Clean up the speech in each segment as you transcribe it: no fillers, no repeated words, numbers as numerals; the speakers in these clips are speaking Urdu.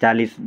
40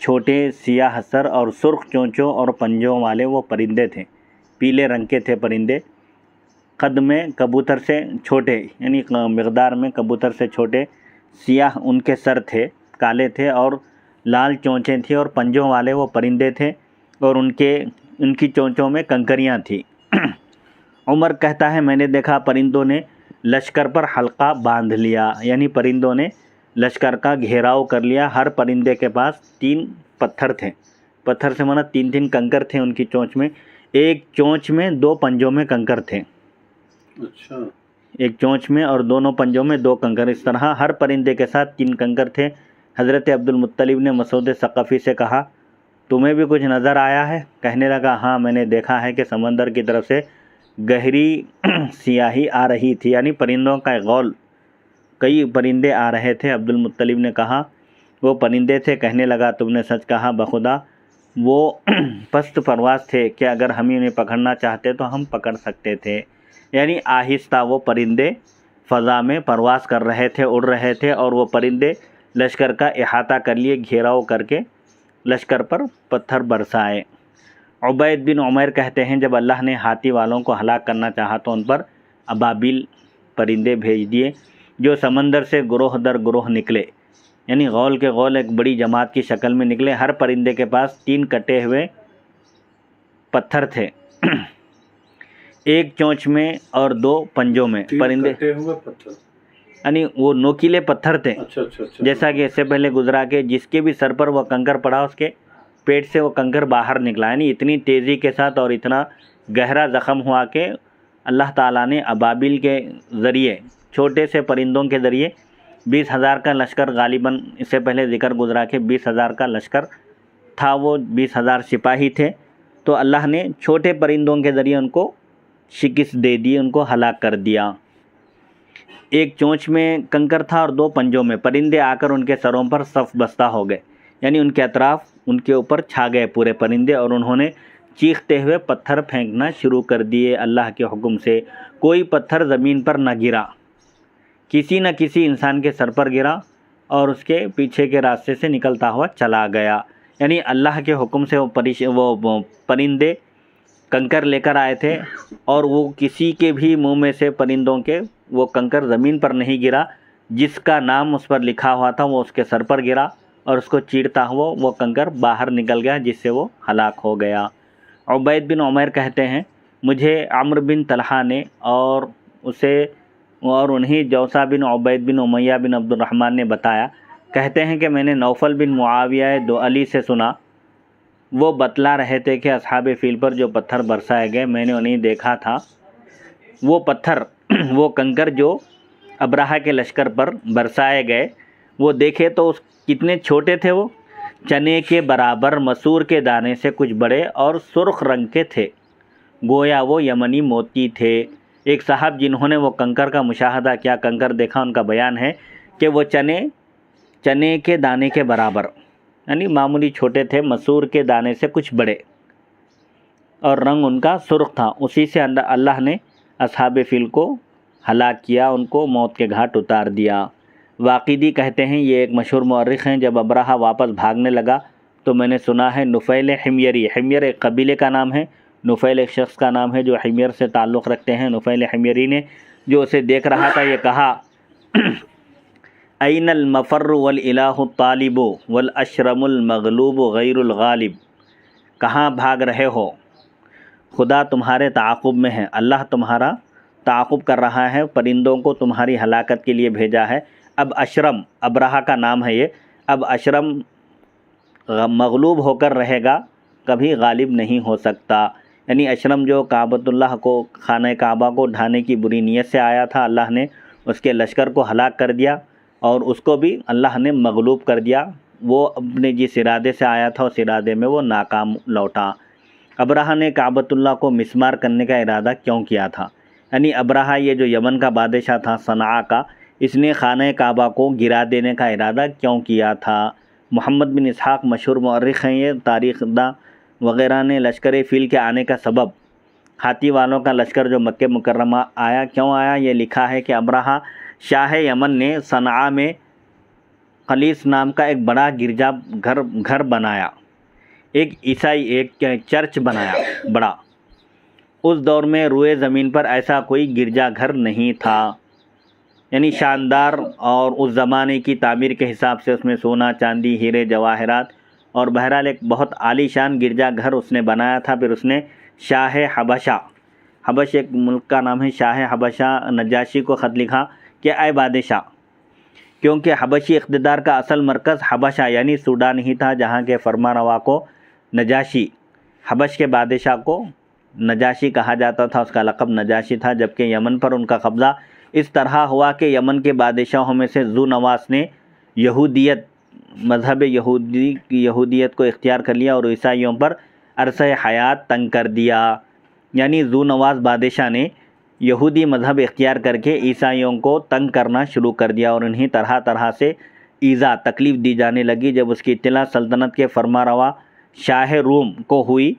چھوٹے سیاہ سر اور سرخ چونچوں اور پنجوں والے وہ پرندے تھے، پیلے رنگ کے تھے پرندے، قد میں کبوتر سے چھوٹے، یعنی مقدار میں کبوتر سے چھوٹے، سیاہ ان کے سر تھے، کالے تھے اور لال چونچیں تھیں، اور پنجوں والے وہ پرندے تھے اور ان کی چونچوں میں کنکریاں تھیں۔ عمر کہتا ہے میں نے دیکھا پرندوں نے لشکر پر حلقہ باندھ لیا، یعنی پرندوں نے لشکر کا گھیراؤ کر لیا۔ ہر پرندے کے پاس 3 پتھر تھے، پتھر سے مراد 3 کنکر تھے ان کی چونچ میں، ایک چونچ میں 2 پنجوں میں کنکر تھے، اچھا، ایک چونچ میں اور دونوں پنجوں میں 2 کنکر، اس طرح ہر پرندے کے ساتھ 3 کنکر تھے۔ حضرت عبد المطلب نے مسعود ثقفی سے کہا تمہیں بھی کچھ نظر آیا ہے؟ کہنے لگا ہاں میں نے دیکھا ہے کہ سمندر کی طرف سے گہری سیاہی آ رہی تھی، یعنی پرندوں کا غول، کئی پرندے آ رہے تھے۔ عبد المطلب نے کہا وہ پرندے تھے؟ کہنے لگا تم نے سچ کہا، بخدا وہ پست پرواز تھے کہ اگر ہم انہیں پکڑنا چاہتے تو ہم پکڑ سکتے تھے، یعنی آہستہ وہ پرندے فضا میں پرواز کر رہے تھے، اڑ رہے تھے، اور وہ پرندے لشکر کا احاطہ کر لیے، گھیراؤ کر کے لشکر پر پتھر برسائے۔ عبید بن عمیر کہتے ہیں جب اللہ نے ہاتھی والوں کو ہلاک کرنا چاہا تو ان پر ابابیل پرندے بھیج دیے جو سمندر سے گروہ در گروہ نکلے، یعنی غول کے غول ایک بڑی جماعت کی شکل میں نکلے۔ ہر پرندے کے پاس 3 کٹے ہوئے پتھر تھے، ایک چونچ میں اور 2 پنجوں میں۔ 3 پرندے کٹے ہوئے پتھر، یعنی وہ نوکیلے پتھر تھے، اچھا اچھا اچھا، جیسا کہ اس سے پہلے گزرا کہ جس کے بھی سر پر وہ کنکر پڑا اس کے پیٹ سے وہ کنکر باہر نکلا، یعنی اتنی تیزی کے ساتھ اور اتنا گہرا زخم ہوا کہ اللہ تعالیٰ نے ابابیل کے ذریعے، چھوٹے سے پرندوں کے ذریعے 20,000 کا لشکر، غالباً اس سے پہلے ذکر گزرا کہ 20,000 کا لشکر تھا، وہ 20,000 سپاہی تھے، تو اللہ نے چھوٹے پرندوں کے ذریعے ان کو شکست دے دی، ان کو ہلاک کر دیا۔ ایک چونچ میں کنکر تھا اور 2 پنجوں میں۔ پرندے آ کر ان کے سروں پر صف بستہ ہو گئے، یعنی ان کے اطراف ان کے اوپر چھا گئے پورے پرندے، اور انہوں نے چیختے ہوئے پتھر پھینکنا شروع کر دیے اللہ کے حکم سے۔ کوئی پتھر زمین پر نہ گرا، کسی نہ کسی انسان کے سر پر گرا اور اس کے پیچھے کے راستے سے نکلتا ہوا چلا گیا، یعنی اللہ کے حکم سے وہ پرندے کنکر لے کر آئے تھے، اور وہ کسی کے بھی منہ میں سے پرندوں کے وہ کنکر زمین پر نہیں گرا، جس کا نام اس پر لکھا ہوا تھا وہ اس کے سر پر گرا اور اس کو چیرتا ہوا وہ کنکر باہر نکل گیا، جس سے وہ ہلاک ہو گیا۔ عبید بن عمیر کہتے ہیں مجھے عمرو بن طلحہ نے اور انہی جوسا بن عبید بن امیہ بن عبد الرحمن نے بتایا، کہتے ہیں کہ میں نے نوفل بن معاویہ دوعلی سے سنا، وہ بتلا رہے تھے کہ اصحاب فیل پر جو پتھر برسائے گئے میں نے انہیں دیکھا تھا، وہ پتھر، وہ کنکر جو ابرہہ کے لشکر پر برسائے گئے وہ دیکھے تو کتنے چھوٹے تھے، وہ چنے کے برابر، مسور کے دانے سے کچھ بڑے اور سرخ رنگ کے تھے، گویا وہ یمنی موتی تھے۔ ایک صاحب جنہوں نے وہ کنکر کا مشاہدہ کیا، کنکر دیکھا، ان کا بیان ہے کہ وہ چنے کے دانے کے برابر، یعنی معمولی چھوٹے تھے، مسور کے دانے سے کچھ بڑے، اور رنگ ان کا سرخ تھا۔ اسی سے اللہ نے اصحاب فیل کو ہلاک کیا، ان کو موت کے گھاٹ اتار دیا۔ واقدی کہتے ہیں یہ ایک مشہور مورخ ہیں، جب ابرہہ واپس بھاگنے لگا تو میں نے سنا ہے نفیل حمیری، حمیر ایک قبیلے کا نام ہے، نفیل ایک شخص کا نام ہے جو حمیر سے تعلق رکھتے ہیں۔ نفیل حمیری نے جو اسے دیکھ رہا تھا یہ کہا این المفر والالہ الطالب والاشرم المغلوب غیر الغالب، کہاں بھاگ رہے ہو؟ خدا تمہارے تعاقب میں ہے، اللہ تمہارا تعاقب کر رہا ہے، پرندوں کو تمہاری ہلاکت کے لیے بھیجا ہے۔ اب اشرم، ابرہہ کا نام ہے یہ، اب اشرم مغلوب ہو کر رہے گا، کبھی غالب نہیں ہو سکتا۔ یعنی اشرم جو کعبۃ اللہ کو، خانہ کعبہ کو ڈھانے کی بری نیت سے آیا تھا، اللہ نے اس کے لشکر کو ہلاک کر دیا اور اس کو بھی اللہ نے مغلوب کر دیا، وہ اپنے جس ارادے سے آیا تھا اس ارادے میں وہ ناکام لوٹا۔ ابرہہ نے کعبۃ اللہ کو مسمار کرنے کا ارادہ کیوں کیا تھا؟ یعنی ابرہہ یہ جو یمن کا بادشاہ تھا، صنعاء کا، اس نے خانہ کعبہ کو گرا دینے کا ارادہ کیوں کیا تھا؟ محمد بن اسحاق مشہور مورخ ہیں، یہ تاریخ داں وغیرہ نے لشکر فیل کے آنے کا سبب، ہاتھی والوں کا لشکر جو مکہ مکرمہ آیا، کیوں آیا، یہ لکھا ہے کہ ابرہہ شاہ یمن نے صنعاء میں خلیس نام کا ایک بڑا گرجا گھر بنایا، ایک عیسائی ایک چرچ بنایا بڑا۔ اس دور میں روئے زمین پر ایسا کوئی گرجا گھر نہیں تھا، یعنی شاندار، اور اس زمانے کی تعمیر کے حساب سے اس میں سونا چاندی ہیرے جواہرات، اور بہرحال ایک بہت عالی شان گرجا گھر اس نے بنایا تھا۔ پھر اس نے شاہ حبشہ، حبش ایک ملک کا نام ہے، شاہ حبشہ نجاشی کو خط لکھا کہ اے بادشاہ، کیونکہ حبشی اقتدار کا اصل مرکز حبشہ یعنی سوڈان ہی تھا، جہاں کے فرما روا کو نجاشی، حبش کے بادشاہ کو نجاشی کہا جاتا تھا، اس کا لقب نجاشی تھا، جبکہ یمن پر ان کا قبضہ اس طرح ہوا کہ یمن کے بادشاہوں میں سے ذو نواس نے یہودیت، مذہب یہودیت کو اختیار کر لیا اور عیسائیوں پر عرصہ حیات تنگ کر دیا۔ یعنی ذو نواس بادشاہ نے یہودی مذہب اختیار کر کے عیسائیوں کو تنگ کرنا شروع کر دیا، اور انہیں طرح طرح سے ایذا تکلیف دی جانے لگی۔ جب اس کی اطلاع سلطنت کے فرما روا شاہ روم کو ہوئی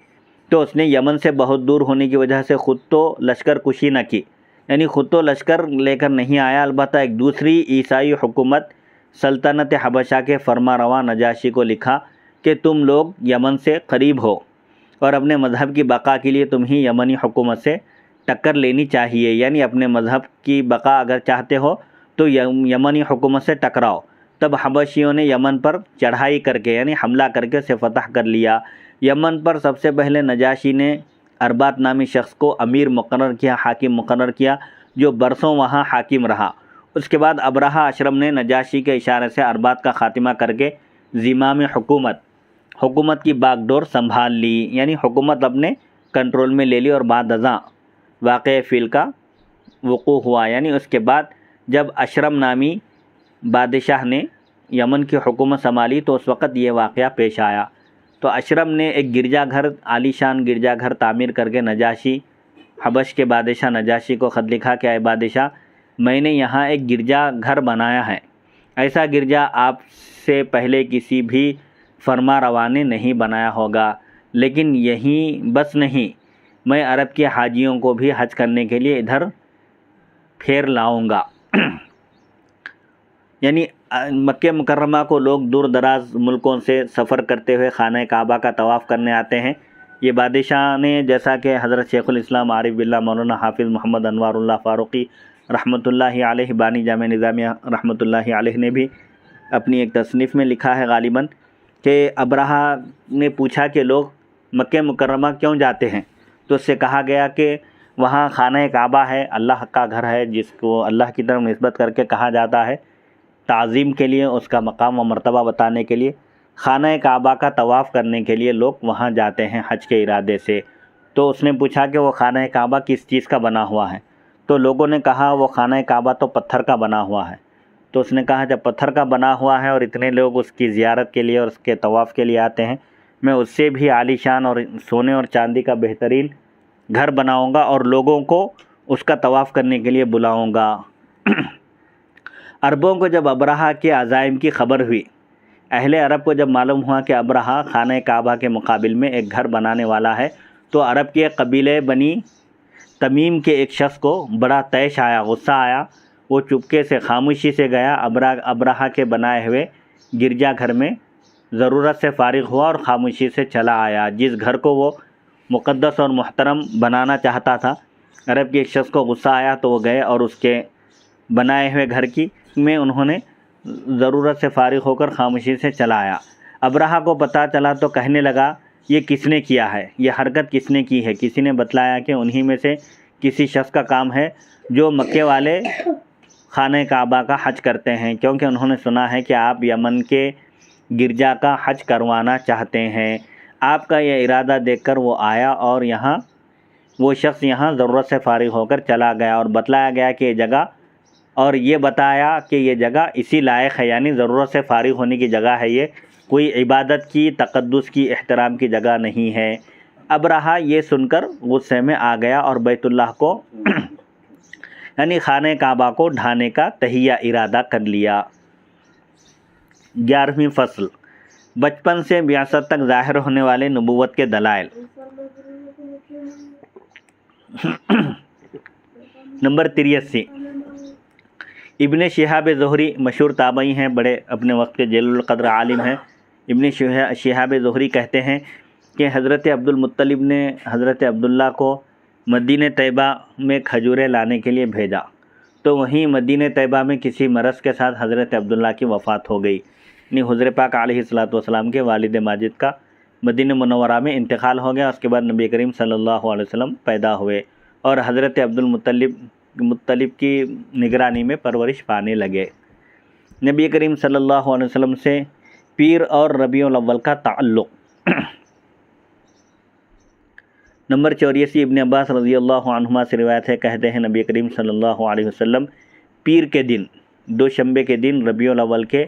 تو اس نے یمن سے بہت دور ہونے کی وجہ سے خود تو لشکر کشی نہ کی، یعنی خود تو لشکر لے کر نہیں آیا، البتہ ایک دوسری عیسائی حکومت سلطنت حبشہ کے فرما روا نجاشی کو لکھا کہ تم لوگ یمن سے قریب ہو اور اپنے مذہب کی بقا کے لیے تمہیں یمنی حکومت سے ٹکر لینی چاہیے، یعنی اپنے مذہب کی بقا اگر چاہتے ہو تو یمنی حکومت سے ٹکراؤ۔ تب حبشیوں نے یمن پر چڑھائی کر کے یعنی حملہ کر کے اسے فتح کر لیا۔ یمن پر سب سے پہلے نجاشی نے اربات نامی شخص کو امیر مقرر کیا، حاکم مقرر کیا، جو برسوں وہاں حاکم رہا۔ اس کے بعد ابرہہ اشرم نے نجاشی کے اشارے سے اربات کا خاتمہ کر کے زمام حکومت کی باغ ڈور سنبھال لی، یعنی حکومت اپنے کنٹرول میں لے لی، اور بعد ازاں واقع فیل کا وقوع ہوا۔ یعنی اس کے بعد جب اشرم نامی بادشاہ نے یمن کی حکومت سنبھالی تو اس وقت یہ واقعہ پیش آیا۔ تو اشرم نے ایک گرجا گھر، عالی شان گرجا گھر تعمیر کر کے نجاشی، حبش کے بادشاہ نجاشی کو خط لکھا کہ اے بادشاہ، میں نے یہاں ایک گرجا گھر بنایا ہے، ایسا گرجا آپ سے پہلے کسی بھی فرما روا نے نہیں بنایا ہوگا، لیکن یہیں بس نہیں، میں عرب کے حاجیوں کو بھی حج کرنے کے لیے ادھر پھیر لاؤں گا۔ یعنی مکہ مکرمہ کو لوگ دور دراز ملکوں سے سفر کرتے ہوئے خانہ کعبہ کا طواف کرنے آتے ہیں۔ یہ بادشاہ نے، جیسا کہ حضرت شیخ الاسلام عارف باللہ مولانا حافظ محمد انوار اللہ فاروقی رحمۃ اللہ علیہ، بانی جامع نظامیہ رحمۃ اللہ علیہ نے بھی اپنی ایک تصنیف میں لکھا ہے غالباً کہ ابرہہ نے پوچھا کہ لوگ مکہ مکرمہ کیوں جاتے ہیں، تو اس سے کہا گیا کہ وہاں خانہ کعبہ ہے، اللہ کا گھر ہے، جس کو اللہ کی طرف نسبت کر کے کہا جاتا ہے، تعظیم کے لیے، اس کا مقام و مرتبہ بتانے کے لیے، خانہ کعبہ کا طواف کرنے کے لیے لوگ وہاں جاتے ہیں حج کے ارادے سے۔ تو اس نے پوچھا کہ وہ خانہ کعبہ کس چیز کا بنا ہوا ہے، تو لوگوں نے کہا وہ خانہ کعبہ تو پتھر کا بنا ہوا ہے۔ تو اس نے کہا جب پتھر کا بنا ہوا ہے اور اتنے لوگ اس کی زیارت کے لیے اور اس کے طواف کے لیے آتے ہیں، میں اس سے بھی عالی شان اور سونے اور چاندی کا بہترین گھر بناؤں گا اور لوگوں کو اس کا طواف کرنے کے لیے بلاؤں گا۔ عربوں کو جب ابرہہ کے عزائم کی خبر ہوئی، اہل عرب کو جب معلوم ہوا کہ ابرہہ خانہ کعبہ کے مقابل میں ایک گھر بنانے والا ہے، تو عرب کے قبیلے بنی تمیم کے ایک شخص کو بڑا طیش آیا، غصہ آیا۔ وہ چپکے سے خاموشی سے گیا ابرہہ کے بنائے ہوئے گرجا گھر میں، ضرورت سے فارغ ہوا اور خاموشی سے چلا آیا۔ جس گھر کو وہ مقدس اور محترم بنانا چاہتا تھا، عرب کے ایک شخص کو غصہ آیا تو وہ گئے اور اس کے بنائے ہوئے گھر میں انہوں نے ضرورت سے فارغ ہو کر خاموشی سے چلا آیا۔ ابرہہ کو پتہ چلا تو کہنے لگا یہ کس نے کیا ہے، یہ حرکت کس نے کی ہے؟ کسی نے بتلایا کہ انہی میں سے کسی شخص کا کام ہے جو مکے والے خانہ کعبہ کا حج کرتے ہیں، کیونکہ انہوں نے سنا ہے کہ آپ یمن کے گرجا کا حج کروانا چاہتے ہیں۔ آپ کا یہ ارادہ دیکھ کر وہ آیا اور وہ شخص یہاں ضرورت سے فارغ ہو کر چلا گیا، اور بتلایا گیا کہ یہ جگہ، اور یہ بتایا کہ یہ جگہ اسی لائق ہے، یعنی ضرورت سے فارغ ہونے کی جگہ ہے، یہ کوئی عبادت کی، تقدس کی، احترام کی جگہ نہیں ہے۔ ابرہہ یہ سن کر غصے میں آ گیا اور بیت اللہ کو یعنی خانہ کعبہ کو ڈھانے کا تہیہ ارادہ کر لیا۔ 11ویں فصل، بچپن سے بعثت تک ظاہر ہونے والے نبوت کے دلائل۔ نمبر 83، ابن شہاب زہری مشہور تابعی ہیں، بڑے اپنے وقت کے جلیل القدر عالم ہیں۔ ابن شہاب زہری کہتے ہیں کہ حضرت عبد المطلب نے حضرت عبداللہ کو مدینہ طیبہ میں کھجوریں لانے کے لیے بھیجا، تو وہیں مدینہ طیبہ میں کسی مرض کے ساتھ حضرت عبداللہ کی وفات ہو گئی، یعنی حضور پاک علیہ الصلوۃ والسلام کے والد ماجد کا مدینہ منورہ میں انتقال ہو گیا۔ اس کے بعد نبی کریم صلی اللہ علیہ وسلم پیدا ہوئے اور حضرت عبد المطلب کی نگرانی میں پرورش پانے لگے۔ نبی کریم صلی اللہ علیہ وسلم سے پیر اور ربیع الاول کا تعلق۔ نمبر 84 ابن عباس رضی اللہ عنہما سے روایت ہے، کہتے ہیں نبی کریم صلی اللہ علیہ وسلم پیر کے دن، دوشنبے کے دن ربیع الاول کے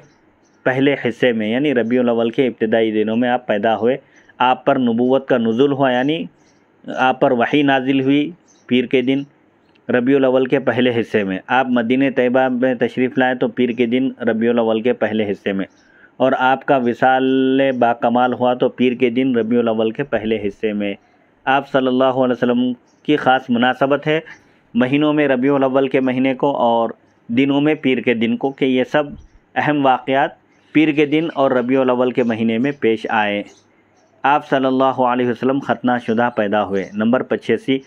پہلے حصے میں، یعنی ربیع الاول کے ابتدائی دنوں میں آپ پیدا ہوئے۔ آپ پر نبوت کا نزول ہوا، یعنی آپ پر وحی نازل ہوئی پیر کے دن ربیع الاول کے پہلے حصے میں۔ آپ مدینہ طیبہ میں تشریف لائے تو پیر کے دن ربیع الاول کے پہلے حصے میں، اور آپ کا وصال با کمال ہوا تو پیر کے دن ربیع الاول کے پہلے حصے میں۔ آپ صلی اللہ علیہ وسلم کی خاص مناسبت ہے مہینوں میں ربیع الاول کے مہینے کو اور دنوں میں پیر کے دن کو، کہ یہ سب اہم واقعات پیر کے دن اور ربیع الاول کے مہینے میں پیش آئے۔ آپ صلی اللہ علیہ وسلم ختنہ شدہ پیدا ہوئے۔ نمبر 85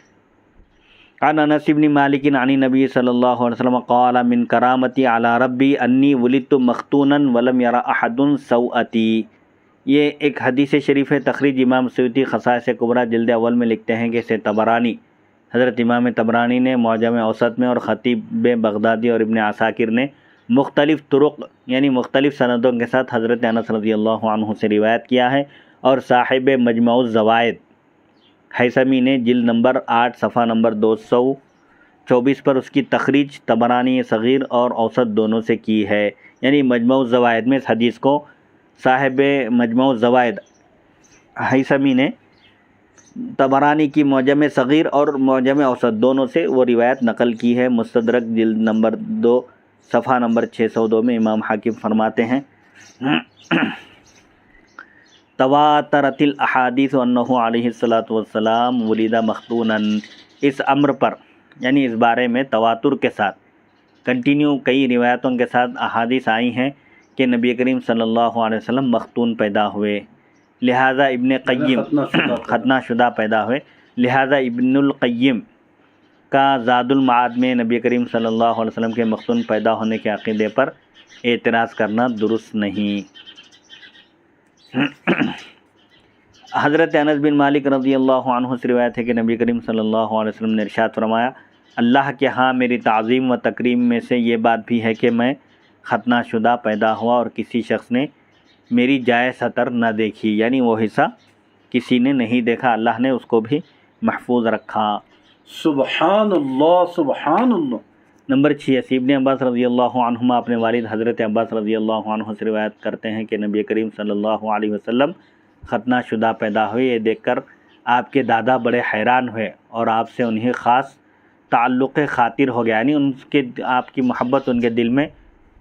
عن انس بن مالک عن نبی صلی اللہ علیہ وسلم قال من کرامتی علی ربی انی ولدت مختونا ولم یر احد سوءتی۔ یہ ایک حدیث شریف ہے، تخریج امام سیوطی خصائص کبریٰ جلد اول میں لکھتے ہیں کہ اسے طبرانی، حضرت امام طبرانی نے معجم اوسط میں، اور خطیب بغدادی اور ابن عساکر نے مختلف طرق یعنی مختلف سندوں کے ساتھ حضرت انس رضی اللہ عنہ سے روایت کیا ہے، اور صاحب مجمع الزوائد ہیثمی نے جلد نمبر 8 صفحہ نمبر 224 پر اس کی تخریج طبرانی صغیر اور اوسط دونوں سے کی ہے، یعنی مجمع الزوائد میں اس حدیث کو صاحب مجمع الزوائد ہیثمی نے طبرانی کی معجم صغیر اور معجم اوسط دونوں سے وہ روایت نقل کی ہے۔ مستدرک جلد نمبر 2 صفحہ نمبر 602 میں امام حاکم فرماتے ہیں تواترت الاحادیث انہ علیہ الصلوۃ والسلام ولد مختونا۔ اس امر پر یعنی اس بارے میں تواتر کے ساتھ کنٹینیو کئی روایتوں کے ساتھ احادیث آئی ہیں کہ نبی کریم صلی اللہ علیہ وسلم مختون پیدا ہوئے، لہذا ابن قیم ختنہ شدہ پیدا ہوئے، لہذا ابن القیم کا زاد المعاد میں نبی کریم صلی اللہ علیہ وسلم کے مختون پیدا ہونے کے عقیدے پر اعتراض کرنا درست نہیں۔ حضرت انس بن مالک رضی اللہ عنہ سے روایت ہے کہ نبی کریم صلی اللہ علیہ وسلم نے ارشاد فرمایا، اللہ کے ہاں میری تعظیم و تکریم میں سے یہ بات بھی ہے کہ میں ختنہ شدہ پیدا ہوا اور کسی شخص نے میری جائے سطر نہ دیکھی، یعنی وہ حصہ کسی نے نہیں دیکھا، اللہ نے اس کو بھی محفوظ رکھا۔ سبحان اللہ سبحان اللہ۔ نمبر 86 ابن عباس رضی اللہ عنہما اپنے والد حضرت عباس رضی اللہ عنہ سے روایت کرتے ہیں کہ نبی کریم صلی اللہ علیہ وسلم ختنہ شدہ پیدا ہوئے۔ یہ دیکھ کر آپ کے دادا بڑے حیران ہوئے اور آپ سے انہیں خاص تعلق خاطر ہو گیا، یعنی ان کے آپ کی محبت ان کے دل میں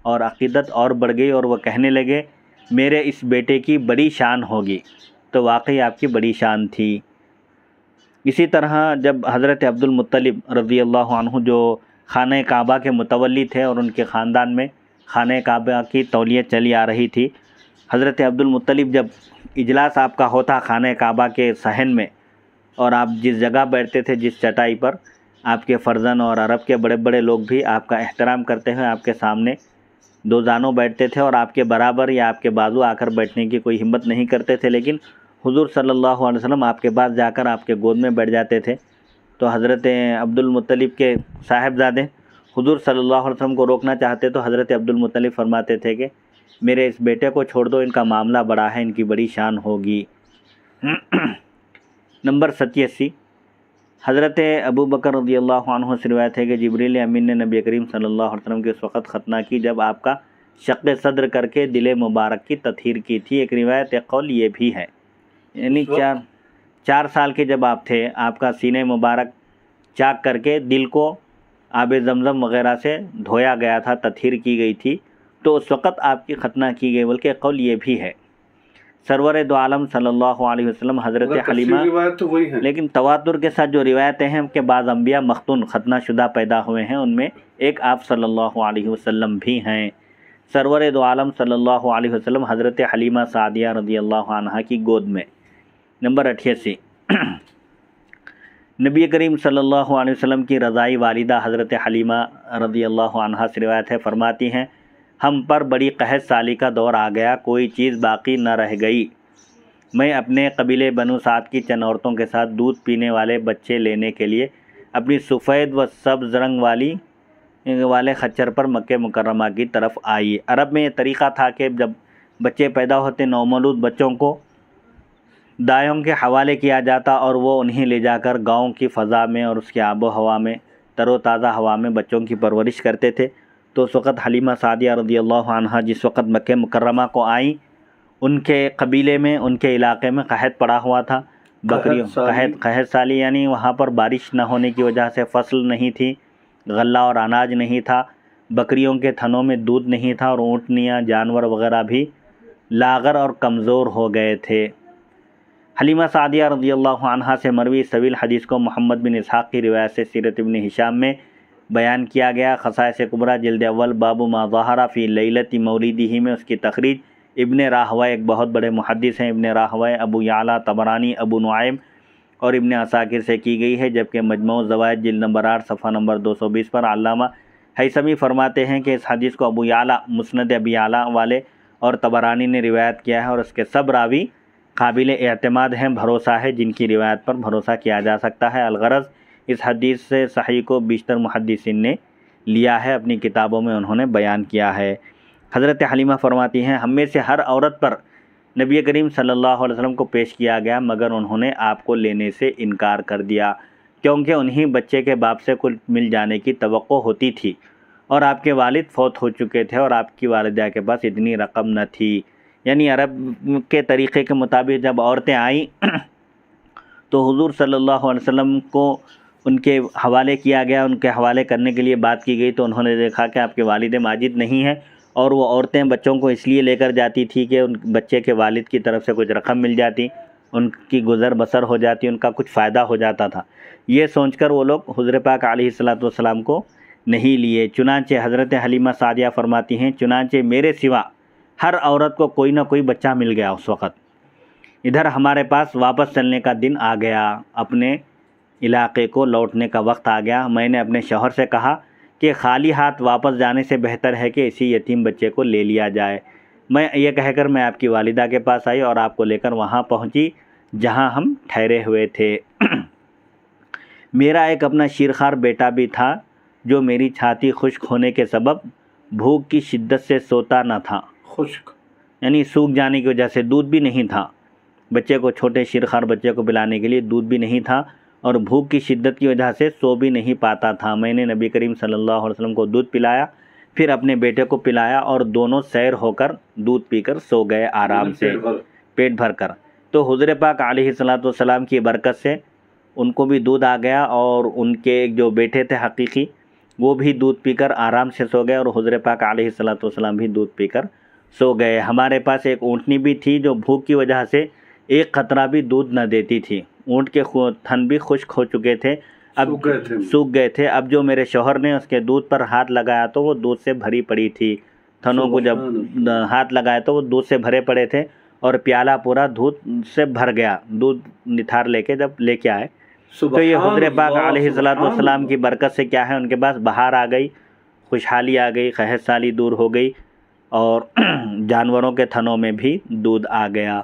اور عقیدت اور بڑھ گئی، اور وہ کہنے لگے میرے اس بیٹے کی بڑی شان ہوگی، تو واقعی آپ کی بڑی شان تھی۔ اسی طرح جب حضرت عبد المطلب رضی اللہ عنہ جو خانہ کعبہ کے متولی تھے اور ان کے خاندان میں خانہ کعبہ کی تولیت چلی آ رہی تھی، حضرت عبد المطلب جب اجلاس آپ کا ہوتا خانہ کعبہ کے صحن میں، اور آپ جس جگہ بیٹھتے تھے جس چٹائی پر، آپ کے فرزند اور عرب کے بڑے بڑے لوگ بھی آپ کا احترام کرتے ہوئے آپ کے سامنے دو زانوں بیٹھتے تھے، اور آپ کے برابر یا آپ کے بازو آ کر بیٹھنے کی کوئی ہمت نہیں کرتے تھے، لیکن حضور صلی اللہ علیہ وسلم آپ کے پاس جا کر آپ کے گود میں بیٹھ جاتے تھے۔ تو حضرت عبد المطلب کے صاحبزادے حضور صلی اللہ علیہ وسلم کو روکنا چاہتے تو حضرت عبد المطلب فرماتے تھے کہ میرے اس بیٹے کو چھوڑ دو، ان کا معاملہ بڑا ہے، ان کی بڑی شان ہوگی۔ نمبر 87 حضرت ابو بکر رضی اللہ عنہ سے روایت ہے کہ جبریل امین نے نبی کریم صلی اللہ علیہ وسلم کے اس وقت ختنہ کی جب آپ کا شق صدر کر کے دل مبارک کی تطہیر کی تھی۔ ایک روایت قول یہ بھی ہے، یعنی 4 سال کے جب آپ تھے، آپ کا سینہ مبارک چاک کر کے دل کو آب زمزم وغیرہ سے دھویا گیا تھا، تطہیر کی گئی تھی، تو اس وقت آپ کی ختنہ کی گئی، بلکہ قول یہ بھی ہے۔ سرور دو عالم صلی اللہ علیہ وسلم حضرت مگر حلیمہ، تفصیل روایت تو وہی ہے. لیکن تواتر کے ساتھ جو روایتیں ہیں کہ بعض انبیاء مختون ختنہ شدہ پیدا ہوئے ہیں، ان میں ایک آپ صلی اللہ علیہ وسلم بھی ہیں. سرور دو عالم صلی اللہ علیہ وسلم حضرت حلیمہ سعدیہ رضی اللہ عنہا کی گود میں. نمبر 88 نبی کریم صلی اللہ علیہ وسلم کی رضائی والدہ حضرت حلیمہ رضی اللہ عنہا سے روایت ہے، فرماتی ہیں ہم پر بڑی قحط سالی کا دور آ گیا، کوئی چیز باقی نہ رہ گئی. میں اپنے قبیلے بنو سعد کی چند عورتوں کے ساتھ دودھ پینے والے بچے لینے کے لیے اپنی سفید و سبز رنگ والے خچر پر مکہ مکرمہ کی طرف آئی. عرب میں یہ طریقہ تھا کہ جب بچے پیدا ہوتے نومولود بچوں کو دائیوں کے حوالے کیا جاتا اور وہ انہیں لے جا کر گاؤں کی فضا میں اور اس کی آب و ہوا میں تر و تازہ ہوا میں بچوں کی پرورش کرتے تھے. تو اس وقت حلیمہ سعدیہ رضی اللہ عنہا جس وقت مکہ مکرمہ کو آئیں، ان کے قبیلے میں ان کے علاقے میں قحط پڑا ہوا تھا. بکریوں قحط سالی یعنی وہاں پر بارش نہ ہونے کی وجہ سے فصل نہیں تھی، غلہ اور اناج نہیں تھا، بکریوں کے تھنوں میں دودھ نہیں تھا، اور اونٹنیاں جانور وغیرہ بھی لاغر اور کمزور ہو گئے تھے. حلیمہ سعدیہ رضی اللہ عنہا سے مروی طویل حدیث کو محمد بن اسحاق کی روایت سے سیرت ابن ہشام میں بیان کیا گیا. خصائص کبریٰ جلد اول باب ما ظہر فی لیلۃ مولدہ میں اس کی تخریج ابن راہویہ ایک بہت بڑے محدث ہیں، ابن راہویہ، ابو یعلیٰ طبرانی، ابو نعیم اور ابن عساکر سے کی گئی ہے، جبکہ مجموع الزوائد جلد نمبر 8 صفحہ نمبر 220 پر علامہ ہیثمی فرماتے ہیں کہ اس حدیث کو ابو یعلیٰ مسند ابی یعلیٰ والے اور طبرانی نے روایت کیا ہے، اور اس کے سب راوی قابل اعتماد ہیں، بھروسہ ہے، جن کی روایت پر بھروسہ کیا جا سکتا ہے. الغرض اس حدیث سے صحیح کو بیشتر محدثین نے لیا ہے، اپنی کتابوں میں انہوں نے بیان کیا ہے. حضرت حلیمہ فرماتی ہیں ہم میں سے ہر عورت پر نبی کریم صلی اللہ علیہ وسلم کو پیش کیا گیا، مگر انہوں نے آپ کو لینے سے انکار کر دیا، کیونکہ انہیں بچے کے باپ سے کچھ مل جانے کی توقع ہوتی تھی، اور آپ کے والد فوت ہو چکے تھے، اور آپ کی والدہ کے پاس اتنی رقم نہ تھی. یعنی عرب کے طریقے کے مطابق جب عورتیں آئیں تو حضور صلی اللہ علیہ وسلم کو ان کے حوالے کیا گیا، ان کے حوالے کرنے کے لیے بات کی گئی، تو انہوں نے دیکھا کہ آپ کے والد ماجد نہیں ہیں، اور وہ عورتیں بچوں کو اس لیے لے کر جاتی تھی کہ ان بچے کے والد کی طرف سے کچھ رقم مل جاتی، ان کی گزر بسر ہو جاتی، ان کا کچھ فائدہ ہو جاتا تھا. یہ سوچ کر وہ لوگ حضور پاک علیہ الصلوۃ والسلام کو نہیں لیے. چنانچہ حضرت حلیمہ سعدیہ فرماتی ہیں چنانچہ میرے سوا ہر عورت کو کوئی نہ کوئی بچہ مل گیا. اس وقت ادھر ہمارے پاس واپس چلنے کا دن آ گیا، اپنے علاقے کو لوٹنے کا وقت آ گیا. میں نے اپنے شوہر سے کہا کہ خالی ہاتھ واپس جانے سے بہتر ہے کہ اسی یتیم بچے کو لے لیا جائے. میں یہ کہہ کر میں آپ کی والدہ کے پاس آئی اور آپ کو لے کر وہاں پہنچی جہاں ہم ٹھہرے ہوئے تھے. میرا ایک اپنا شیرخوار بیٹا بھی تھا جو میری چھاتی خشک ہونے کے سبب بھوک کی شدت سے سوتا نہ تھا. خشک یعنی سوکھ جانے کی وجہ سے دودھ بھی نہیں تھا بچے کو، چھوٹے شیرخوار بچے کو پلانے کے لیے دودھ بھی نہیں تھا، اور بھوک کی شدت کی وجہ سے سو بھی نہیں پاتا تھا. میں نے نبی کریم صلی اللہ علیہ وسلم کو دودھ پلایا، پھر اپنے بیٹے کو پلایا، اور دونوں سیر ہو کر دودھ پی کر سو گئے آرام سے، پیٹ بھر کر. تو حضور پاک علیہ الصلوۃ والسلام کی برکت سے ان کو بھی دودھ آ گیا، اور ان کے جو بیٹے تھے حقیقی وہ بھی دودھ پی کر آرام سے سو گئے، اور حضور پاک علیہ الصلوۃ والسلام بھی دودھ پی کر سو گئے. ہمارے پاس ایک اونٹنی بھی تھی جو بھوک کی وجہ سے ایک قطرہ بھی دودھ نہ دیتی تھی. اونٹ کے تھن بھی خشک ہو چکے تھے، اب سوکھ گئے تھے. اب جو میرے شوہر نے اس کے دودھ پر ہاتھ لگایا تو وہ دودھ سے بھری پڑی تھی. تھنوں کو جب ہاتھ لگایا تو وہ دودھ سے بھرے پڑے تھے، اور پیالہ پورا دودھ سے بھر گیا. دودھ نتھار لے کے جب لے کے آئے تو یہ حضور پاک علیہ الصلوۃ والسلام کی برکت سے کیا ہے، ان کے پاس بہار آ گئی، خوشحالی آ گئی، قحط سالی دور ہو گئی، اور جانوروں کے تھنوں میں بھی دودھ آ گیا.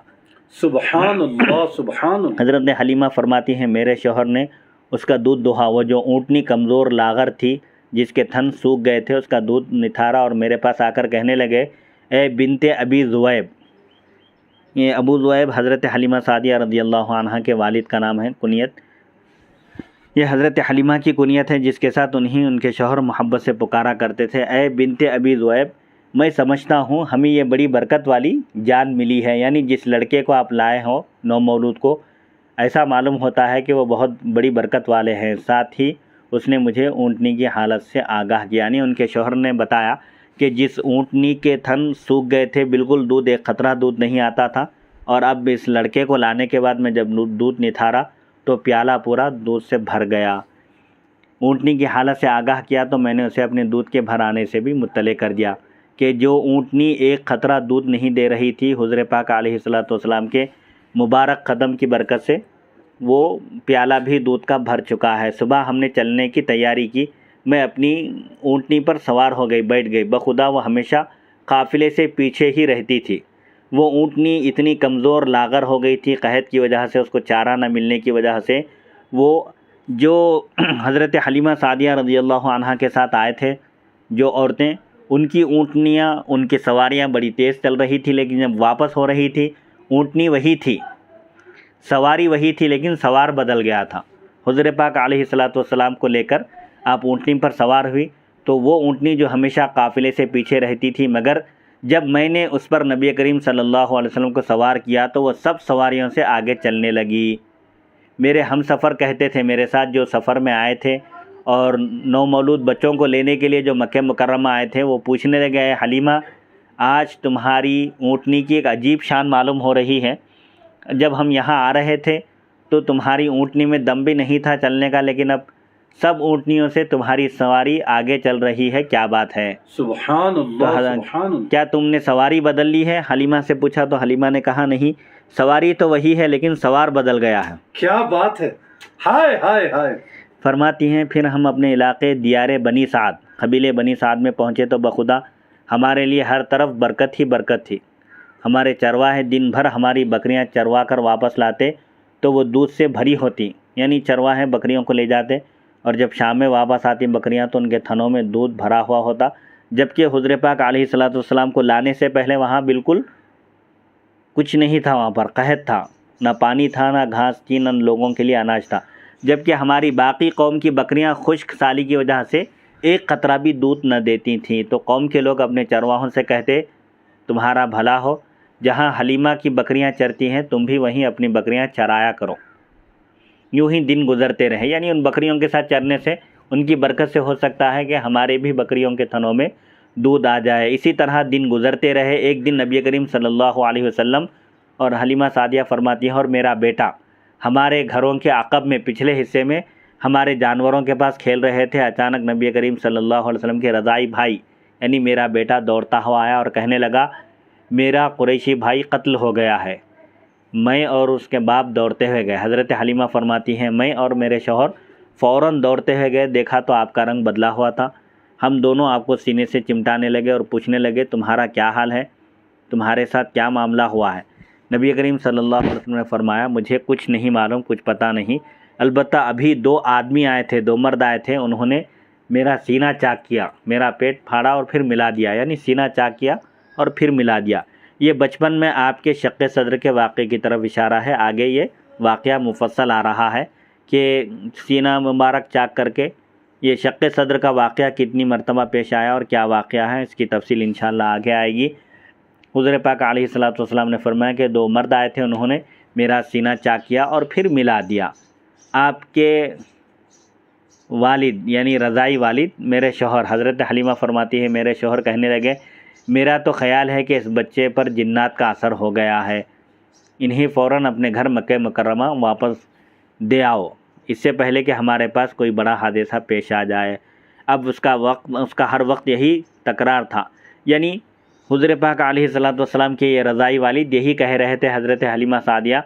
سبحان اللہ سبحان اللہ. حضرت حلیمہ فرماتی ہیں میرے شوہر نے اس کا دودھ دوہا. وہ جو اونٹنی کمزور لاغر تھی جس کے تھن سوکھ گئے تھے، اس کا دودھ نتھارا، اور میرے پاس آ کر کہنے لگے اے بنت ابی ذؤیب. یہ ابو ذؤیب حضرت حلیمہ سعدیہ رضی اللہ عنہ کے والد کا نام ہے، کنیت. یہ حضرت حلیمہ کی کنیت ہے جس کے ساتھ ان کے شوہر محبت سے پکارا کرتے تھے اے بنت ابی ذؤیب. میں سمجھتا ہوں ہمیں یہ بڑی برکت والی جان ملی ہے، یعنی جس لڑکے کو آپ لائے ہو نومولود کو، ایسا معلوم ہوتا ہے کہ وہ بہت بڑی برکت والے ہیں. ساتھ ہی اس نے مجھے اونٹنی کی حالت سے آگاہ کیا. یعنی ان کے شوہر نے بتایا کہ جس اونٹنی کے تھن سوکھ گئے تھے، بالکل دودھ ایک قطرہ دودھ نہیں آتا تھا، اور اب اس لڑکے کو لانے کے بعد میں جب دودھ نتھارا تو پیالہ پورا دودھ سے بھر گیا۔ اونٹنی کی حالت سے آگاہ کیا تو میں نے اسے اپنے دودھ کے بھر آنے سے بھی مطلع کر دیا کہ جو اونٹنی ایک قطرہ دودھ نہیں دے رہی تھی، حضور پاک علیہ الصلوۃ والسلام کے مبارک قدم کی برکت سے وہ پیالہ بھی دودھ کا بھر چکا ہے۔ صبح ہم نے چلنے کی تیاری کی، میں اپنی اونٹنی پر سوار ہو گئی، بیٹھ گئی۔ بخدا وہ ہمیشہ قافلے سے پیچھے ہی رہتی تھی۔ وہ اونٹنی اتنی کمزور لاغر ہو گئی تھی، قحط کی وجہ سے، اس کو چارہ نہ ملنے کی وجہ سے۔ وہ جو حضرت حلیمہ سعدیہ رضی اللہ عنہا کے ساتھ آئے تھے جو عورتیں، ان کی اونٹنیاں، ان کی سواریاں بڑی تیز چل رہی تھی، لیکن جب واپس ہو رہی تھی اونٹنی وہی تھی، سواری وہی تھی، لیکن سوار بدل گیا تھا۔ حضور پاک علیہ الصلوۃ والسلام کو لے کر آپ اونٹنی پر سوار ہوئی تو وہ اونٹنی جو ہمیشہ قافلے سے پیچھے رہتی تھی، مگر جب میں نے اس پر نبی کریم صلی اللہ علیہ وسلم کو سوار کیا تو وہ سب سواریوں سے آگے چلنے لگی۔ میرے ہم سفر کہتے تھے، میرے ساتھ جو سفر میں آئے تھے اور نومولود بچوں کو لینے کے لیے جو مکہ مکرمہ آئے تھے، وہ پوچھنے لگے، حلیمہ آج تمہاری اونٹنی کی ایک عجیب شان معلوم ہو رہی ہے۔ جب ہم یہاں آ رہے تھے تو تمہاری اونٹنی میں دم بھی نہیں تھا چلنے کا، لیکن اب سب اونٹنیوں سے تمہاری سواری آگے چل رہی ہے، کیا بات ہے؟ سبحان اللہ سبحان اللہ۔ کیا تم نے سواری بدل لی ہے؟ حلیمہ سے پوچھا تو حلیمہ نے کہا نہیں، سواری تو وہی ہے لیکن سوار بدل گیا ہے۔ کیا بات ہے، ہائے ہائے ہائے۔ فرماتی ہیں پھر ہم اپنے علاقے دیار بنی سعد، قبیلے بنی سعد میں پہنچے تو بخدا ہمارے لیے ہر طرف برکت ہی برکت تھی۔ ہمارے چرواہے دن بھر ہماری بکریاں چروا کر واپس لاتے تو وہ دودھ سے بھری ہوتی، یعنی چرواہے بکریوں کو لے جاتے اور جب شام میں واپس آتی بکریاں تو ان کے تھنوں میں دودھ بھرا ہوا ہوتا، جبکہ حضور پاک علیہ الصلوۃ والسلام کو لانے سے پہلے وہاں بالکل کچھ نہیں تھا، وہاں پر قحط تھا، نہ پانی تھا، نہ گھاس تھی، نہ لوگوں کے لیے اناج تھا، جبکہ ہماری باقی قوم کی بکریاں خشک سالی کی وجہ سے ایک قطرہ بھی دودھ نہ دیتی تھیں۔ تو قوم کے لوگ اپنے چرواہوں سے کہتے، تمہارا بھلا ہو، جہاں حلیمہ کی بکریاں چرتی ہیں تم بھی وہیں اپنی بکریاں چرایا کرو۔ یوں ہی دن گزرتے رہے، یعنی ان بکریوں کے ساتھ چرنے سے ان کی برکت سے ہو سکتا ہے کہ ہمارے بھی بکریوں کے تھنوں میں دودھ آ جائے۔ اسی طرح دن گزرتے رہے۔ ایک دن نبی کریم صلی اللہ علیہ وسلم اور حلیمہ سعدیہ فرماتی ہیں اور میرا بیٹا ہمارے گھروں کے عقب میں پچھلے حصے میں ہمارے جانوروں کے پاس کھیل رہے تھے، اچانک نبی کریم صلی اللہ علیہ وسلم کے رضائی بھائی یعنی میرا بیٹا دوڑتا ہوا آیا اور کہنے لگا، میرا قریشی بھائی قتل ہو گیا ہے۔ میں اور اس کے باپ دوڑتے ہوئے گئے۔ حضرت حلیمہ فرماتی ہیں میں اور میرے شوہر فوراً دوڑتے ہوئے گئے، دیکھا تو آپ کا رنگ بدلا ہوا تھا۔ ہم دونوں آپ کو سینے سے چمٹانے لگے اور پوچھنے لگے، تمہارا کیا حال ہے؟ تمہارے ساتھ کیا معاملہ ہوا ہے؟ نبی کریم صلی اللہ علیہ وسلم نے فرمایا، مجھے کچھ نہیں معلوم، کچھ پتہ نہیں، البتہ ابھی 2 آدمی آئے تھے، 2 مرد آئے تھے، انہوں نے میرا سینہ چاک کیا، میرا پیٹ پھاڑا اور پھر ملا دیا، یعنی سینہ چاک کیا اور پھر ملا دیا۔ یہ بچپن میں آپ کے شق صدر کے واقعے کی طرف اشارہ ہے، آگے یہ واقعہ مفصل آ رہا ہے کہ سینہ مبارک چاک کر کے یہ شق صدر کا واقعہ کتنی مرتبہ پیش آیا اور کیا واقعہ ہے، اس کی تفصیل انشاءاللہ آگے آئے گی۔ حضور پاک علیہ الصلوۃ والسلام نے فرمایا کہ 2 مرد آئے تھے، انہوں نے میرا سینہ چاک کیا اور پھر ملا دیا۔ آپ کے والد یعنی رضائی والد میرے شوہر، حضرت حلیمہ فرماتی ہے میرے شوہر کہنے لگے، میرا تو خیال ہے کہ اس بچے پر جنات کا اثر ہو گیا ہے، انہیں فوراً اپنے گھر مکہ مکرمہ واپس دے آؤ، اس سے پہلے کہ ہمارے پاس کوئی بڑا حادثہ پیش آ جائے۔ اب اس کا ہر وقت یہی تکرار تھا، یعنی حضور پاک علیہ الصلوۃ والسلام کے یہ رضائی والد یہی کہہ رہے تھے حضرت حلیمہ سعدیہ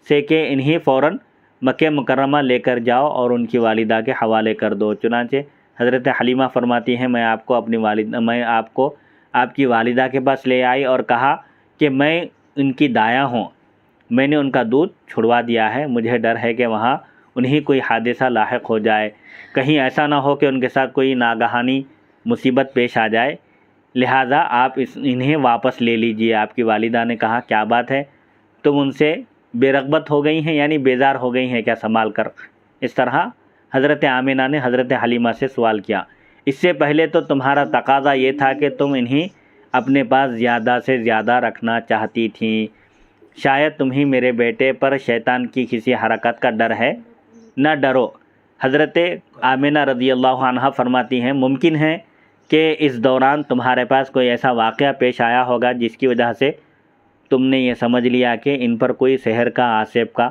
سے کہ انہیں فوراً مکہ مکرمہ لے کر جاؤ اور ان کی والدہ کے حوالے کر دو۔ چنانچہ حضرت حلیمہ فرماتی ہیں میں آپ کو آپ کی والدہ کے پاس لے آئی اور کہا کہ میں ان کی دایا ہوں، میں نے ان کا دودھ چھڑوا دیا ہے، مجھے ڈر ہے کہ وہاں انہیں کوئی حادثہ لاحق ہو جائے، کہیں ایسا نہ ہو کہ ان کے ساتھ کوئی ناگہانی مصیبت پیش آ جائے، لہٰذا آپ انہیں واپس لے لیجئے۔ آپ کی والدہ نے کہا کیا بات ہے، تم ان سے بے رغبت ہو گئی ہیں، یعنی بیزار ہو گئی ہیں کیا سنبھال کر؟ اس طرح حضرت آمنہ نے حضرت حلیمہ سے سوال کیا، اس سے پہلے تو تمہارا تقاضا یہ تھا کہ تم انہیں اپنے پاس زیادہ سے زیادہ رکھنا چاہتی تھیں، شاید تمہیں میرے بیٹے پر شیطان کی کسی حرکت کا ڈر ہے، نہ ڈرو۔ حضرت آمنہ رضی اللہ عنہا فرماتی ہیں ممکن ہے کہ اس دوران تمہارے پاس کوئی ایسا واقعہ پیش آیا ہوگا جس کی وجہ سے تم نے یہ سمجھ لیا کہ ان پر کوئی سحر کا عاصب کا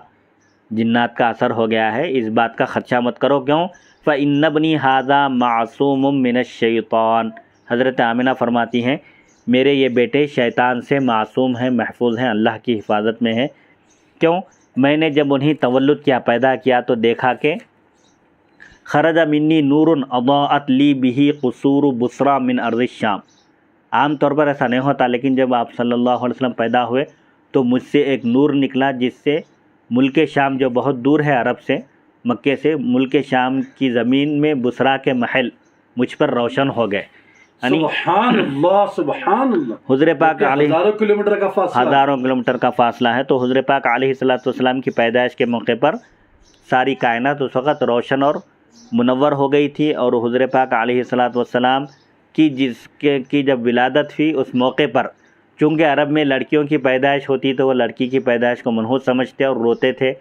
جنات کا اثر ہو گیا ہے، اس بات کا خدشہ مت کرو، کیوں؟ فَإِنَّ ابْنِي هَذَا مَعْصُومٌ مِّنَ الشَّيْطَانِ، حضرت آمنہ فرماتی ہیں میرے یہ بیٹے شیطان سے معصوم ہیں، محفوظ ہیں، اللہ کی حفاظت میں ہیں۔ کیوں؟ میں نے جب انہیں تولد کیا، پیدا کیا، تو دیکھا کہ خرج منی نور اضاءت لی بہ قصور بصرہ من ارض الشام۔ عام طور پر ایسا نہیں ہوتا، لیکن جب آپ صلی اللہ علیہ وسلم پیدا ہوئے تو مجھ سے ایک نور نکلا جس سے ملک شام جو بہت دور ہے عرب سے، مکے سے، ملک شام کی زمین میں بصرہ کے محل مجھ پر روشن ہو گئے۔ یعنی سبحان اللہ سبحان اللہ، حضور پاک علیہ ہزاروں کلومیٹر کا فاصلہ، ہزاروں کلومیٹر کا فاصلہ ہے، تو حضور پاک علیہ السلام کی پیدائش کے موقع پر ساری کائنات اس وقت روشن اور منور ہو گئی تھی، اور حضور پاک علیہ السلام کی جب ولادت ہوئی اس موقع پر، چونکہ عرب میں لڑکیوں کی پیدائش ہوتی تو وہ لڑکی کی پیدائش کو منحوس سمجھتے اور روتے تھے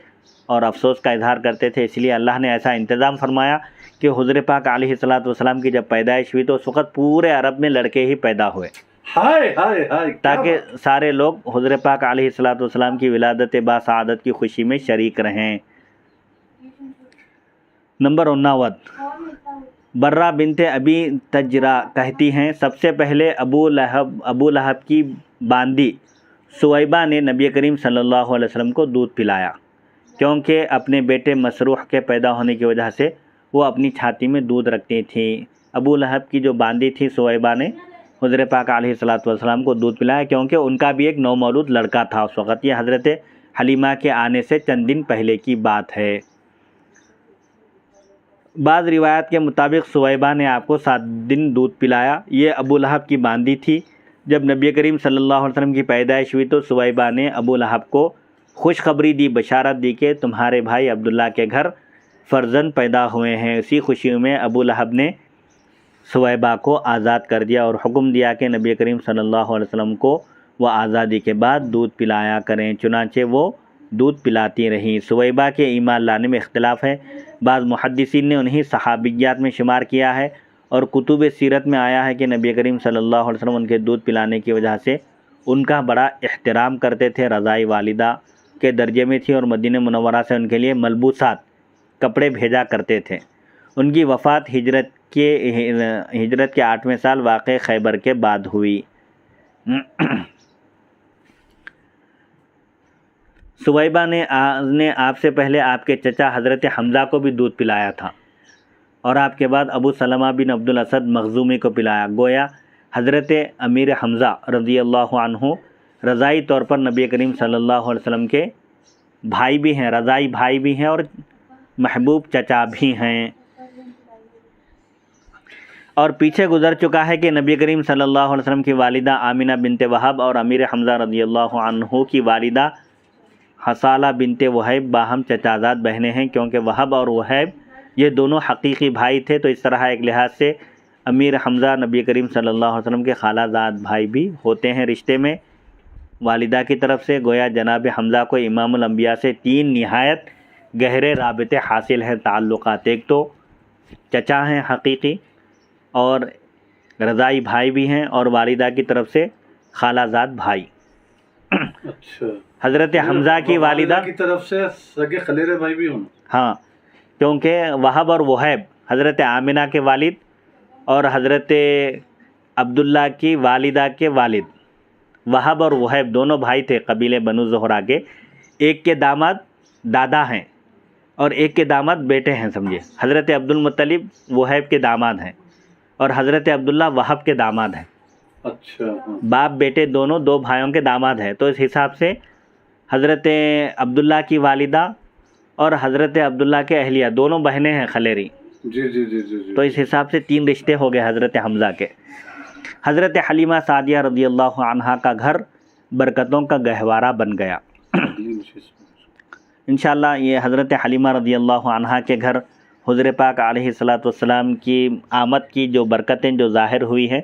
اور افسوس کا اظہار کرتے تھے، اس لیے اللہ نے ایسا انتظام فرمایا کہ حضور پاک علیہ السلام کی جب پیدائش ہوئی تو اس وقت پورے عرب میں لڑکے ہی پیدا ہوئے، ہائے ہائے ہائے، تاکہ سارے لوگ حضور پاک علیہ السلام کی ولادت باسعادت کی خوشی میں شریک رہیں۔ نمبر 49، برہ بنت ابی تجرہ کہتی ہیں سب سے پہلے ابو لہب کی باندی سویبہ نے نبی کریم صلی اللہ علیہ وسلم کو دودھ پلایا، کیونکہ اپنے بیٹے مسروح کے پیدا ہونے کی وجہ سے وہ اپنی چھاتی میں دودھ رکھتی تھی۔ ابو لہب کی جو باندی تھی سویبہ نے حضور پاک علیہ السلام کو دودھ پلایا، کیونکہ ان کا بھی ایک نومولود لڑکا تھا اس وقت۔ یہ حضرت حلیمہ کے آنے سے چند دن پہلے کی بات ہے۔ بعض روایات کے مطابق سویبہ نے آپ کو 7 دن دودھ پلایا۔ یہ ابو لہب کی باندی تھی۔ جب نبی کریم صلی اللہ علیہ وسلم کی پیدائش ہوئی تو سویبہ نے ابو لہب کو خوشخبری دی، بشارت دی کہ تمہارے بھائی عبداللہ کے گھر فرزند پیدا ہوئے ہیں۔ اسی خوشی میں ابو لہب نے سویبہ کو آزاد کر دیا اور حکم دیا کہ نبی کریم صلی اللہ علیہ وسلم کو وہ آزادی کے بعد دودھ پلایا کریں، چنانچہ وہ دودھ پلاتی رہیں۔ سویبہ کے ایمان لانے میں اختلاف ہے، بعض محدثین نے انہیں صحابیات میں شمار کیا ہے، اور کتب سیرت میں آیا ہے کہ نبی کریم صلی اللہ علیہ وسلم ان کے دودھ پلانے کی وجہ سے ان کا بڑا احترام کرتے تھے، رضائی والدہ کے درجے میں تھی، اور مدینہ منورہ سے ان کے لیے ملبوسات کپڑے بھیجا کرتے تھے۔ ان کی وفات ہجرت کے 8ویں سال واقع خیبر کے بعد ہوئی۔ سویبہ نے آپ سے پہلے آپ کے چچا حضرت حمزہ کو بھی دودھ پلایا تھا، اور آپ کے بعد ابو سلمہ بن عبد الاسد مخزومی کو پلایا۔ گویا حضرت امیر حمزہ رضی اللہ عنہ رضائی طور پر نبی کریم صلی اللہ علیہ وسلم کے بھائی بھی ہیں، رضائی بھائی بھی ہیں اور محبوب چچا بھی ہیں۔ اور پیچھے گزر چکا ہے کہ نبی کریم صلی اللہ علیہ وسلم کی والدہ آمنہ بنت وہب اور امیر حمزہ رضی اللہ عنہ کی والدہ حصالہ بنت وہیب باہم چچازاد بہنیں ہیں، کیونکہ وہب اور وہیب یہ دونوں حقیقی بھائی تھے، تو اس طرح ایک لحاظ سے امیر حمزہ نبی کریم صلی اللہ علیہ وسلم کے خالہ زاد بھائی بھی ہوتے ہیں رشتے میں والدہ کی طرف سے۔ گویا جناب حمزہ کو امام الانبیاء سے 3 نہایت گہرے رابطے حاصل ہیں، تعلقات۔ ایک تو چچا ہیں حقیقی، اور رضائی بھائی بھی ہیں، اور والدہ کی طرف سے خالہ زاد بھائی۔ اچھا، حضرت حمزہ کی والدہ کی طرف سے سگے خلیرے بھائی بھی ہوں۔ ہاں، کیونکہ وہب اور وہیب حضرت آمنہ کے والد اور حضرت عبداللہ کی والدہ کے والد، وہب اور وہیب دونوں بھائی تھے قبیلے بنو زہرہ کے۔ ایک کے داماد دادا ہیں اور ایک کے داماد بیٹے ہیں، سمجھے۔ حضرت عبد المطلب وہیب کے داماد ہیں اور حضرت عبداللہ وہب کے داماد ہیں۔ اچھا، باپ بیٹے دونوں 2 بھائیوں کے داماد ہیں، تو اس حساب سے حضرت عبداللہ کی والدہ اور حضرت عبداللہ کے اہلیہ دونوں بہنیں ہیں خلیری۔ جی جی جی جی، تو اس حساب سے 3 رشتے ہو گئے حضرت حمزہ کے۔ حضرت حلیمہ سعدیہ رضی اللہ عنہا کا گھر برکتوں کا گہوارہ بن گیا۔ انشاءاللہ یہ حضرت حلیمہ رضی اللہ عنہا کے گھر حضور پاک علیہ السلام کی آمد کی جو برکتیں جو ظاہر ہوئی ہیں،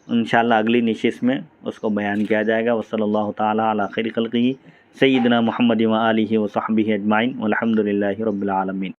انشاءاللہ اگلی نشست میں اس کو بیان کیا جائے گا۔ وصلی اللہ تعالی علی خیر خلقہ سیدنا محمد و آلہ و صحبہ اجمعین والحمد للہ رب العالمین۔